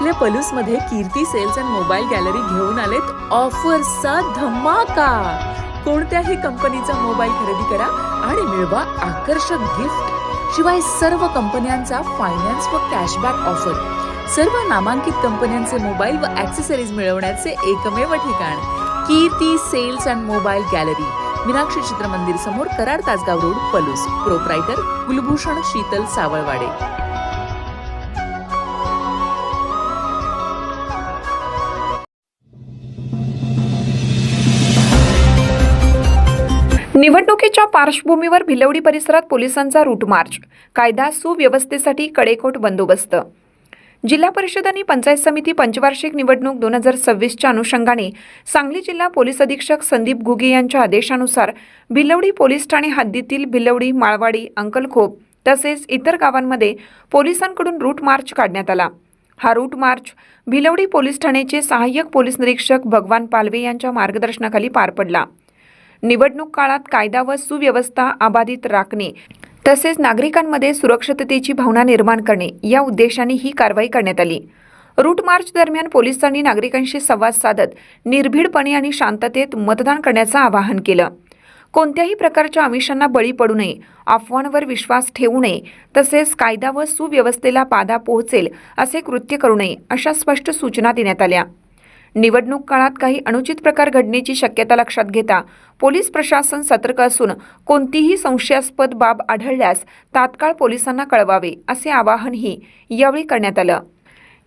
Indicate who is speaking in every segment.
Speaker 1: आपल्या पलूसमध्ये कीर्ती sales and mobile gallery घेऊन आलेत ऑफर्सचा धमाका। कोणत्याही कंपनीचा मोबाईल खरेदी करा आणि मिळवा आकर्षक गिफ्ट। शिवाय सर्व कंपन्यांचा फायनान्स व कॅशबॅक ऑफर। सर्व नामांकित कंपन्यांचे मोबाईल व ॲक्सेसरीज मिळवण्याचे एकमेव ठिकाण Kirti sales and mobile gallery, Meenakshi Chitramandir समोर, कराड तासगाव रोड, पलूस। प्रोप्रायटर कुलभूषण शीतल सावळवाडे।
Speaker 2: निवडणुकीच्या पार्श्वभूमीवर भिलवडी परिसरात पोलिसांचा रूट मार्च, कायदा सुव्यवस्थेसाठी कडेकोट बंदोबस्त। जिल्हा परिषद आणि पंचायत समिती पंचवार्षिक निवडणूक 2026च्या अनुषंगाने सांगली जिल्हा पोलीस अधीक्षक संदीप घुगे यांच्या आदेशानुसार भिलवडी पोलीस ठाणे हद्दीतील भिलवडी, माळवाडी, अंकलखोप तसेच इतर गावांमध्ये पोलिसांकडून रूट मार्च काढण्यात आला। हा रूट मार्च भिलवडी पोलीस ठाण्याचे सहाय्यक पोलीस निरीक्षक भगवान पालवे यांच्या मार्गदर्शनाखाली पार पडला। निवडणूक काळात कायदा व सुव्यवस्था अबाधित राखणे तसेच नागरिकांमध्ये सुरक्षिततेची भावना निर्माण करणे या उद्देशाने ही कारवाई करण्यात आली। रूट मार्च दरम्यान पोलिसांनी नागरिकांशी संवाद साधत निर्भीडपणे आणि शांततेत मतदान करण्याचं आवाहन केलं। कोणत्याही प्रकारच्या आमिषांना बळी पडू नये, अफवांवर विश्वास ठेवू नये तसेच कायदा व सुव्यवस्थेला बाधा पोहोचेल असे कृत्य करू नये अशा स्पष्ट सूचना देण्यात आल्या। निवडणूक काळात काही अनुचित प्रकार घडण्याची शक्यता लक्षात घेता पोलीस प्रशासन सतर्क असून कोणतीही संशयास्पद बाब आढळल्यास तात्काळ पोलिसांना कळवावे असे आवाहनही यावेळी करण्यात आलं।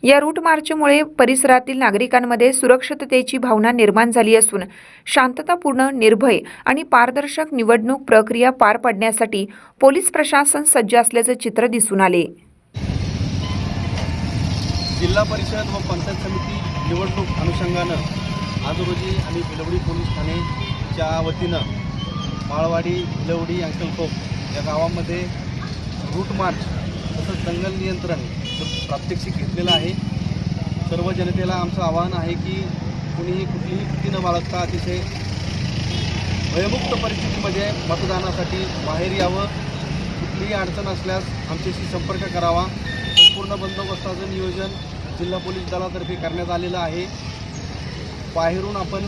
Speaker 2: या रूट मार्चमुळे परिसरातील नागरिकांमध्ये सुरक्षिततेची भावना निर्माण झाली असून शांततापूर्ण, निर्भय आणि पारदर्शक निवडणूक प्रक्रिया पार पाडण्यासाठी पोलीस प्रशासन सज्ज असल्याचे चित्र दिसून आले।
Speaker 3: जिल्हा परिषद व पंचायत समिती निवडणूक अनुषंगानं आज रोजी आम्ही भिलवडी पोलीस ठाणेच्या वतीनं माळवाडी, भिलवडी, अंकलखोप या गावामध्ये रूट मार्च तसंच दंगल नियंत्रण प्रात्यक्षिक घेतलेलं आहे। सर्व जनतेला आमचं आवाहन आहे की कुणीही कुठलीही भीती न बाळगता अतिशय भयमुक्त परिस्थितीमध्ये मतदानासाठी बाहेर यावं। कुठलीही अडचण असल्यास आमच्याशी संपर्क करावा। संपूर्ण बंदोबस्ताचं नियोजन जिल्हा पोलीस दलातर्फे करण्यात आलेलं आहे। बाहेरून आपण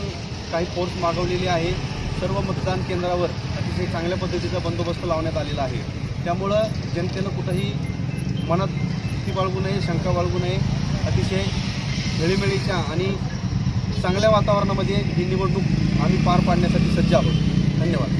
Speaker 3: काही फोर्स मागवलेली आहे। सर्व मतदान केंद्रावर अतिशय चांगल्या पद्धतीचा बंदोबस्त लावण्यात आलेला आहे। त्यामुळं जनतेनं कुठंही मनात भीती बाळगू नये, शंका बाळगू नये। अतिशय खेळीमेळीच्या आणि चांगल्या वातावरणामध्ये ही निवडणूक आम्ही पार पाडण्यासाठी सज्ज आहोत। धन्यवाद।